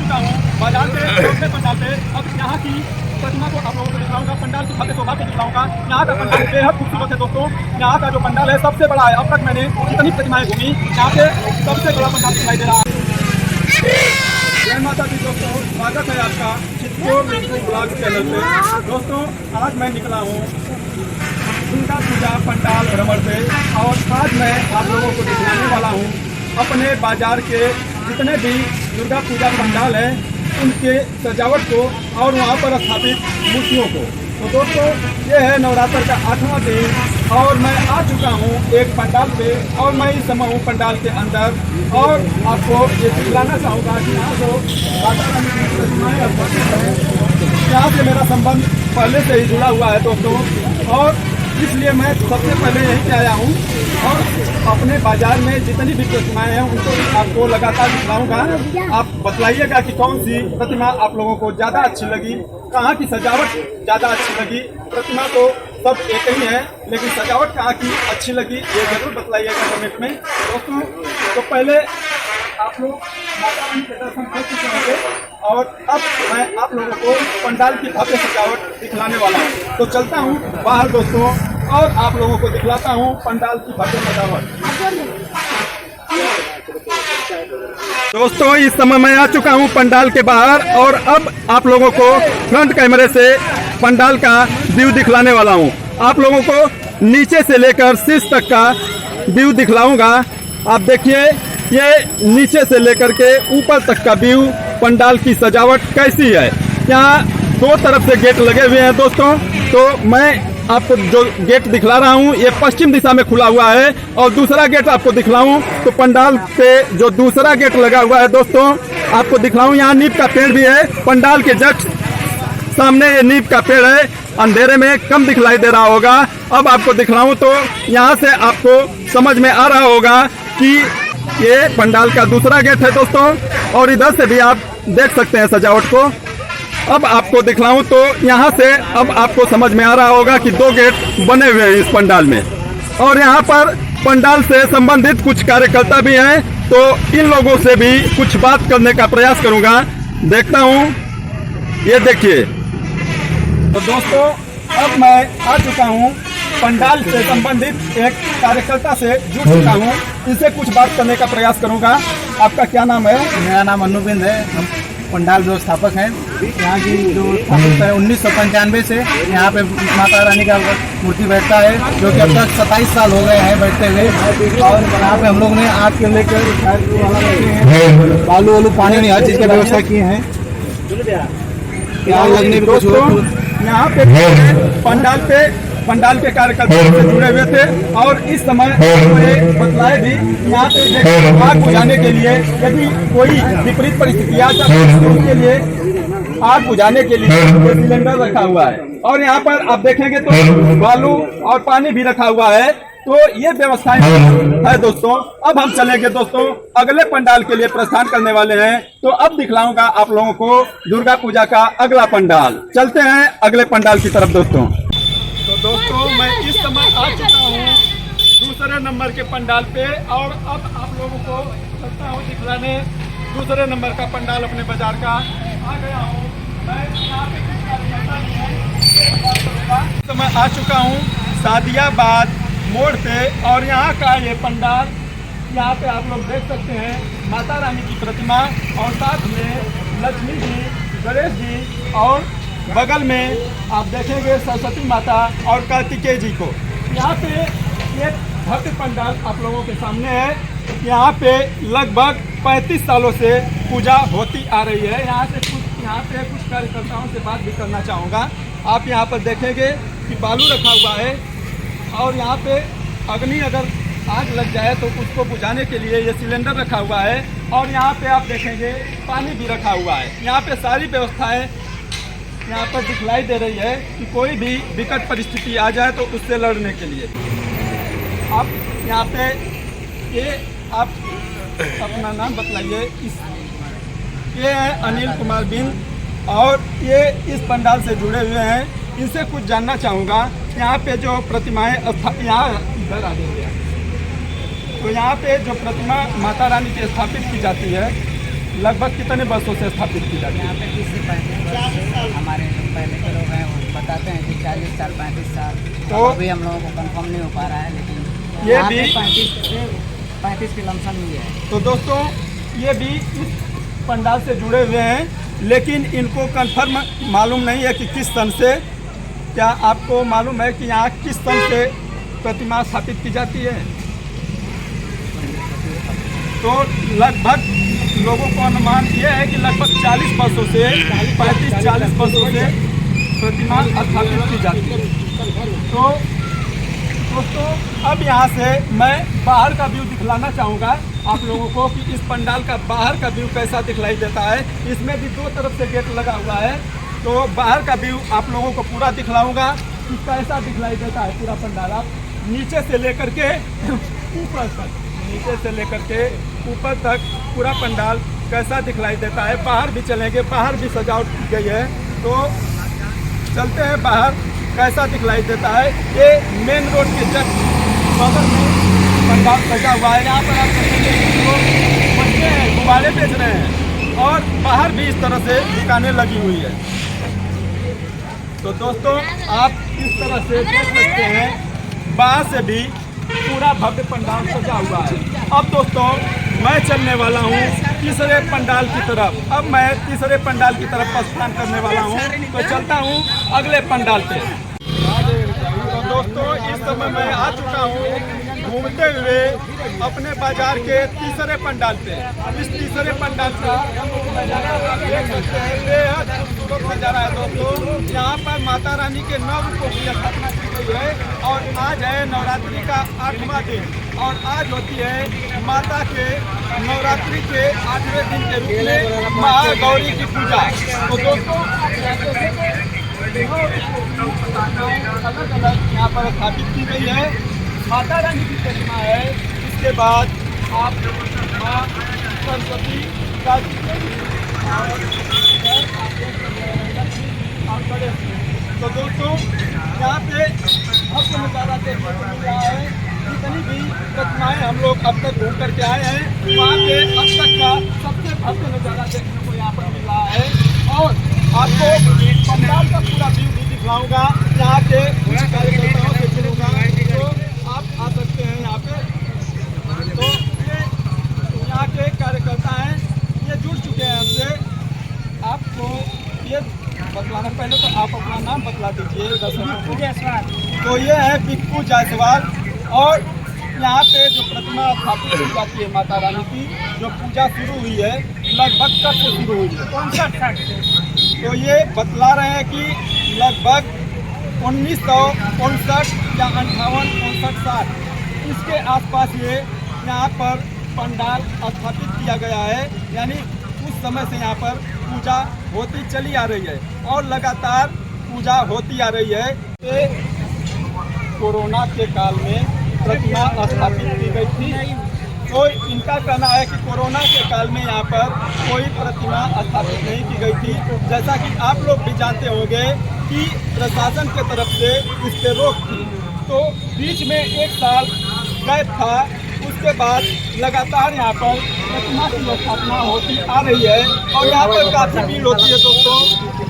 चुका हूँ बाजार से छोटे पंडाल पे। अब यहाँ की प्रतिमा को आप लोगों को दिखाऊंगा, पंडाल की भव्य शोभा को दिखाऊंगा। यहाँ का पंडाल बेहद खूबसूरत है दोस्तों। यहाँ का जो पंडाल है सबसे बड़ा है। अब तक मैंने जितनी प्रतिमाएं घूमी यहाँ पे सबसे बड़ा पंडाल दिखाई दे रहा है। जय माता दी दोस्तों, स्वागत है आपका चित्तौड़ ब्लॉग चैनल पे। दोस्तों आज मैं निकला हूँ दुर्गा पूजा पंडाल भ्रमण पे और आज मैं आप लोगों को दिखाने वाला हूँ अपने बाजार के जितने भी दुर्गा पूजा पंडाल हैं उनके सजावट को और वहाँ पर स्थापित मूर्तियों को। तो दोस्तों ये है नवरात्र का 8वां दिन और मैं आ चुका हूँ एक पंडाल पे और मैं इस समय हूँ पंडाल के अंदर और आपको ये दिखलाना चाहूँगा कि यहाँ जो माता रानी की प्रतिमाएं स्थापित हैं यहाँ से मेरा संबंध पहले से ही जुड़ा हुआ है दोस्तों। और इसलिए मैं सबसे पहले यहीं पे आया हूँ और अपने बाजार में जितनी भी प्रतिमाएं हैं उनको आपको लगातार दिखाऊंगा। आप बतलाइएगा कि कौन सी प्रतिमा आप लोगों को ज़्यादा अच्छी लगी, कहाँ की सजावट ज़्यादा अच्छी लगी। प्रतिमा तो सब एक ही है लेकिन सजावट कहाँ की अच्छी लगी ये जरूर बतलाइएगा कमेंट में दोस्तों। तो पहले आप लोग माता रानी के दर्शन कर चुके होंगे और अब मैं आप लोगों को पंडाल की भव्य सजावट दिखलाने वाला हूँ। तो चलता हूँ बाहर दोस्तों और आप लोगों को दिखलाता हूँ पंडाल की भव्य सजावट। दोस्तों इस समय मैं आ चुका हूँ पंडाल के बाहर और अब आप लोगों को फ्रंट कैमरे से पंडाल का व्यू दिखलाने वाला हूँ। आप लोगों को नीचे से लेकर शीर्ष तक का व्यू दिखलाऊंगा। आप देखिए ये नीचे से लेकर के ऊपर तक का व्यू पंडाल की सजावट कैसी है। यहाँ दो तरफ से गेट लगे हुए हैं दोस्तों। तो मैं आपको जो गेट दिखला रहा हूँ ये पश्चिम दिशा में खुला हुआ है और दूसरा गेट आपको दिखलाऊं तो पंडाल पे जो दूसरा गेट लगा हुआ है दोस्तों आपको दिखलाऊं। यहाँ नीम का पेड़ भी है पंडाल के जस्ट सामने। ये नीम का पेड़ है, अंधेरे में कम दिखलाई दे रहा होगा। अब आपको दिखलाऊं तो यहाँ से आपको समझ में आ रहा होगा कि ये पंडाल का दूसरा गेट है दोस्तों। और इधर से भी आप देख सकते हैं सजावट को। अब आपको दिखलाऊं तो यहाँ से अब आपको समझ में आ रहा होगा कि दो गेट बने हुए हैं इस पंडाल में। और यहाँ पर पंडाल से संबंधित कुछ कार्यकर्ता भी हैं तो इन लोगों से भी कुछ बात करने का प्रयास करूँगा। देखता हूँ, ये देखिए। तो दोस्तों अब मैं आ चुका हूँ पंडाल से संबंधित एक कार्यकर्ता से जुड़ चुका हूँ। इनसे कुछ बात करने का प्रयास करूँगा। आपका क्या नाम है? मेरा नाम अनुबिंद है। हम पंडाल व्यवस्थापक हैं। यहाँ की जो स्थापित है 1995 से यहाँ पे माता रानी का मूर्ति बैठता है जो कि अब तक 27 साल हो गए हैं बैठते हुए। और यहाँ पे हम लोग ने आग के लेकर बालू वालू पानी हर चीज़ की व्यवस्था किए हैं। आग लगने भी यहाँ पे पंडाल के कार्यकर्ता से जुड़े हुए थे और इस समय बतलाए भी यहाँ पे आग बुझाने के लिए यदि कोई विपरीत परिस्थिति आ जाती है तो उसके लिए आग बुझाने के लिए सिलेंडर रखा हुआ है। और यहाँ पर आप देखेंगे तो बालू और पानी भी रखा हुआ है। तो ये व्यवस्थाएं है दोस्तों। अब हम चलेंगे दोस्तों अगले पंडाल के लिए प्रस्थान करने वाले हैं। तो अब दिखलाऊंगा आप लोगों को दुर्गा पूजा का अगला पंडाल। चलते हैं अगले पंडाल की तरफ दोस्तों। तो दोस्तों मैं इस समय आ चुका हूँ दूसरे नंबर के पंडाल पे और अब आप लोगों को चलता हूँ दिखलाने दूसरे नंबर का पंडाल अपने बाजार का। आ गया हूँ मैं यहाँ पे इस समय आ चुका हूँ सादियाबाद मोड़ पे और यहाँ का ये पंडाल। यहाँ पे आप लोग देख सकते हैं माता रानी की प्रतिमा और साथ में लक्ष्मी जी, गणेश जी और बगल में आप देखेंगे सरस्वती माता और कार्तिकेय जी को। यहाँ पे ये भव्य पंडाल आप लोगों के सामने है। यहाँ पे लगभग 35 सालों से पूजा होती आ रही है। यहाँ पे कुछ कार्यकर्ताओं से बात भी करना चाहूँगा। आप यहाँ पर देखेंगे कि बालू रखा हुआ है और यहाँ पे अग्नि अगर आग लग जाए तो उसको बुझाने के लिए ये सिलेंडर रखा हुआ है। और यहाँ पे आप देखेंगे पानी भी रखा हुआ है। यहाँ पे सारी व्यवस्थाएं यहाँ पर दिखलाई दे रही है कि कोई भी विकट परिस्थिति आ जाए तो उससे लड़ने के लिए। आप यहाँ पे ये आप अपना नाम बतलाइए। ये है अनिल कुमार बिंद और ये इस पंडाल से जुड़े हुए हैं। इनसे कुछ जानना चाहूँगा। यहाँ पे जो प्रतिमाएं यहाँ इधर आ जाएंगे तो यहाँ पे जो प्रतिमा माता रानी की स्थापित की जाती है लगभग कितने वर्षों से स्थापित की जाती है? यहाँ पे 30 से 35 साल हमारे जो पहले के लोग हैं वो बताते हैं कि 40 साल 35 साल। तो अभी हम लोगों को कंफर्म नहीं हो पा रहा है, लेकिन ये यहाँ भी पे 35 की लमसम ही है। तो दोस्तों ये भी इस पंडाल से जुड़े हुए हैं, लेकिन इनको कंफर्म मालूम नहीं है कि किस सन से। क्या आपको मालूम है कि यहाँ किस सन से प्रतिमा स्थापित की जाती है? तो लगभग लोगों को अनुमान ये है कि लगभग 40 वर्षों से 35-40 वर्षों से प्रतिमा स्थापित की जाती है। तो दोस्तों अब यहाँ से मैं बाहर का व्यू दिखलाना चाहूँगा आप लोगों को कि इस पंडाल का बाहर का व्यू कैसा दिखलाई देता है। इसमें भी दो तरफ से गेट लगा हुआ है, तो बाहर का व्यू आप लोगों को पूरा दिखलाऊंगा कि कैसा दिखलाई देता है पूरा पंडाल। आप नीचे से लेकर के ऊपर तक, नीचे से लेकर के ऊपर तक पूरा पंडाल कैसा दिखलाई देता है। बाहर भी चलेंगे, बाहर भी सजावट की गई है, तो चलते हैं बाहर कैसा दिखलाई देता है। ये मेन रोड के जस्ट बगल में पंडाल सजा हुआ है। यहाँ पर आप देखेंगे कि लोग बच्चे हैं, गुब्बारे बेच रहे हैं और बाहर भी इस तरह से दुकानें लगी हुई है। तो दोस्तों आप इस तरह से देख सकते हैं बाहर से भी पूरा भव्य पंडाल सजा हुआ है। अब दोस्तों मैं चलने वाला हूँ तीसरे पंडाल की तरफ। अब मैं तीसरे पंडाल की तरफ प्रस्थान करने वाला हूँ, तो चलता हूँ अगले पंडाल पे। तो दोस्तों इस समय मैं आ चुका हूँ घूमते हुए अपने बाजार के तीसरे पंडाल पे। इस तीसरे पंडाल का नजारा आप देख सकते हैं, बेहद खूबसूरत नजारा है दोस्तों। यहाँ पर माता रानी के 9 रूपों की स्थापना की गई है और आज है नवरात्रि का 8वां दिन और आज होती है माता के नवरात्रि के 8वें दिन के रूप में महागौरी की पूजा। तो दोस्तों अलग अलग यहाँ पर स्थापित की गई है। माता रानी की प्रतिमा है, इसके बाद आप माँ सरस्वती का और गणेश। तो दोस्तों यहाँ पे भव्य नज़ारा देखने को मिल रहा है। जितनी भी प्रतिमाएं हम लोग अब तक घूम करके आए हैं, वहाँ पे अब तक का सबसे भव्य नज़ारा देखने को यहाँ पर मिल रहा है। और आपको पंडाल का पूरा व्यू भी दिखलाऊंगा, यहाँ के कुछ कार्यकर्ताओं से मिलूंगा, तो आप आ सकते हैं यहाँ पे। तो ये यहाँ के कार्यकर्ता हैं, ये जुड़ चुके हैं हमसे। आपको ये बतलाना, पहले तो आप अपना नाम बतला दीजिए। बिक्कू जायसवाल। तो ये है बिक्कू जायसवाल और यहाँ पे जो प्रतिमा स्थापित की जाती है माता रानी की, जो पूजा शुरू हुई है लगभग कब से शुरू हुई है? 59 से। तो ये बतला रहे हैं कि लगभग 1959 या 58-59-60 इसके आसपास ये यहाँ पर पंडाल स्थापित किया गया है। यानी उस समय से यहाँ पर पूजा होती चली आ रही है और लगातार पूजा होती आ रही है। ये कोरोना के काल में प्रतिमा स्थापित की गई थी। तो इनका कहना है कि कोरोना के काल में यहाँ पर कोई प्रतिमा स्थापित नहीं की गई थी। जैसा कि आप लोग भी जानते होंगे कि प्रशासन के तरफ से इस पे रोक थी, तो बीच में 1 साल गैप था। उसके बाद लगातार यहाँ पर प्रतिमा की स्थापना होती आ रही है और यहाँ पर काफ़ी भीड़ होती है दोस्तों।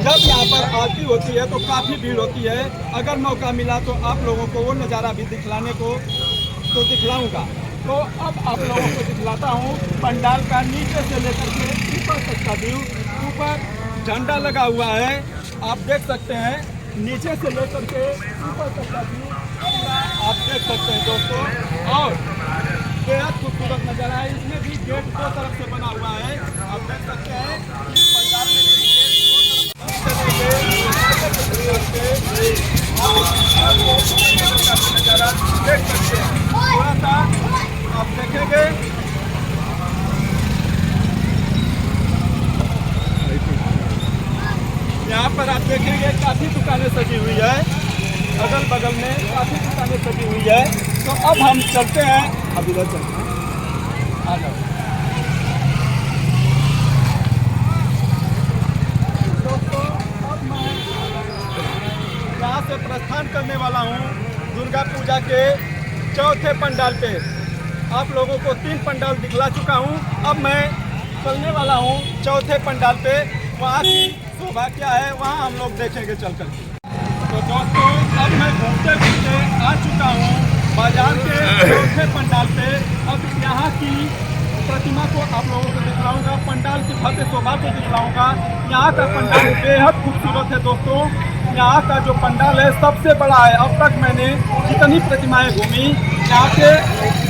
जब यहाँ पर आरती होती है तो काफ़ी भीड़ होती है। अगर मौका मिला तो आप लोगों को वो नज़ारा भी दिखलाने को तो दिखलाऊँगा। तो अब आप लोगों को दिखलाता हूँ पंडाल का नीचे से लेकर के ऊपर तक का व्यू। ऊपर झंडा लगा हुआ है, आप देख सकते हैं। नीचे से लेकर के ऊपर तक का व्यू आप देख सकते हैं दोस्तों। और बेहद खूबसूरत नज़ारा है। इसमें भी गेट 2 तरफ से बना हुआ है, आप देख सकते हैं। इस पंडाल में भी गेट 2 तरफ से नज़ारा देख सकते हैं। थोड़ा सा आप देखेंगे यहाँ पर, आप देखेंगे काफ़ी दुकानें सजी हुई है, अगल बगल में काफ़ी दुकानें सजी हुई है। तो अब हम चलते हैं, अब इधर चलते हैं, आ जाओ। दोस्तों अब मैं यहाँ से प्रस्थान करने वाला हूँ दुर्गा पूजा के चौथे पंडाल पे। आप लोगों को 3 पंडाल दिखला चुका हूँ। अब मैं चलने वाला हूँ चौथे पंडाल पे। वहाँ की शोभा क्या है वहाँ हम लोग देखेंगे चल कर। तो दोस्तों अब मैं घूमते घूमते आ चुका हूँ बाजार के चौथे पंडाल पे। अब यहाँ की प्रतिमा को आप लोगों को दिखलाऊंगा, पंडाल की भव्य शोभा को दिखलाऊंगा। यहाँ का पंडाल बेहद खूबसूरत है दोस्तों। यहाँ का जो पंडाल है सबसे बड़ा है। अब तक मैंने जितनी प्रतिमाएं घूमी यहाँ पे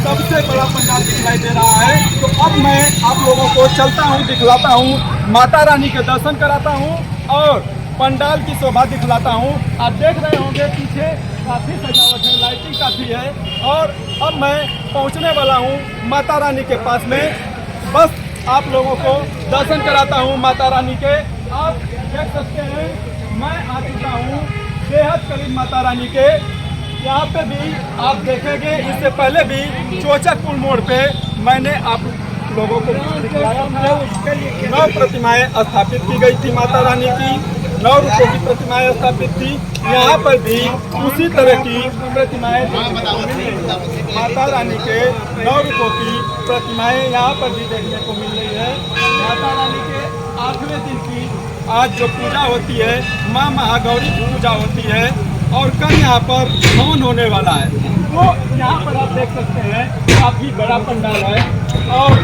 सबसे बड़ा पंडाल दिखलाई दे रहा है। तो अब मैं आप लोगों को चलता हूँ, दिखलाता हूँ, माता रानी के दर्शन कराता हूँ और पंडाल की शोभा दिखलाता हूँ। आप देख रहे होंगे पीछे काफ़ी सजावट है, लाइटिंग काफ़ी है। और अब मैं पहुँचने वाला हूँ माता रानी के पास में। बस आप लोगों को दर्शन कराता हूँ माता रानी के। आप देख सकते हैं मैं आ चुका हूँ बेहद करीब माता रानी के। यहाँ पे भी आप देखेंगे, इससे पहले भी चोचकपुर मोड़ पे मैंने आप लोगों को दिखलाया था। 9 प्रतिमाएं स्थापित की गई थी माता रानी की, 9 रूपों की प्रतिमाएं स्थापित थी। यहाँ पर भी उसी तरह की प्रतिमाएं माता रानी के 9 रूपों की प्रतिमाएं यहाँ पर भी देखने को मिल रही है। माता रानी के 8वें दिन की आज जो पूजा होती है, माँ महागौरी की पूजा होती है और कल यहाँ पर हवन होने वाला है। तो यहाँ पर आप देख सकते हैं काफ़ी बड़ा पंडाल है और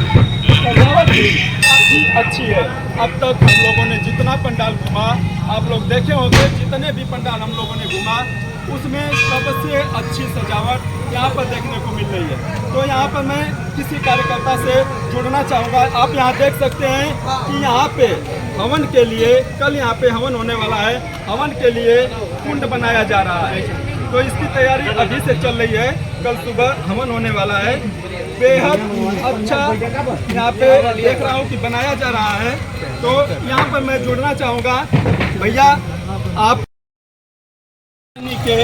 सजावट भी काफ़ी अच्छी है। अब तक हम लोगों ने जितना पंडाल घूमा, आप लोग देखे होंगे जितने भी पंडाल हम लोगों ने घूमा उसमें सबसे अच्छी सजावट यहाँ पर देखने को मिल रही है। तो यहाँ पर मैं किसी कार्यकर्ता से जुड़ना चाहूँगा। आप यहाँ देख सकते हैं कि यहाँ पे हवन के लिए कल यहाँ पे हवन होने वाला है। हवन के लिए कुंड बनाया जा रहा है, तो इसकी तैयारी अभी से चल रही है। कल सुबह हवन होने वाला है। बेहद अच्छा यहाँ पे देख रहा हूँ कि बनाया जा रहा है। तो यहाँ पर मैं जुड़ना चाहूँगा। भैया आप के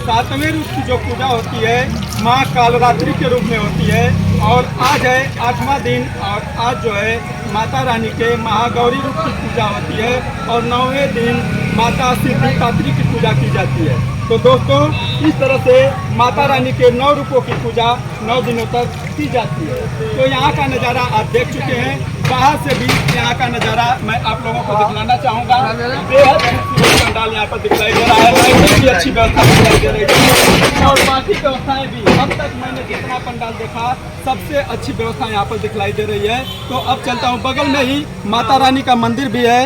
7वें रूप की जो पूजा होती है माँ कालरात्रि के रूप में होती है और आज है 8वां दिन और आज जो है माता रानी के महागौरी रूप की पूजा होती है और 9वें दिन माता सिद्धिदात्री की पूजा की जाती है। तो दोस्तों इस तरह से माता रानी के 9 रूपों की पूजा 9 दिनों तक की जाती है। तो यहाँ का नज़ारा आप देख चुके हैं। बाहर से भी यहाँ का नज़ारा मैं आप लोगों को दिखलाना चाहूँगा। बेहद खूबसूरत पंडाल यहाँ पर दिखलाई दे रहा है। लाइटिंग की अच्छी व्यवस्था दिखलाई दे रही है और बाकी व्यवस्थाएं भी अब तक मैंने जितना पंडाल देखा सबसे अच्छी व्यवस्था यहाँ पर दिखलाई दे रही है। तो अब चलता हूँ, बगल में ही माता रानी का मंदिर भी है।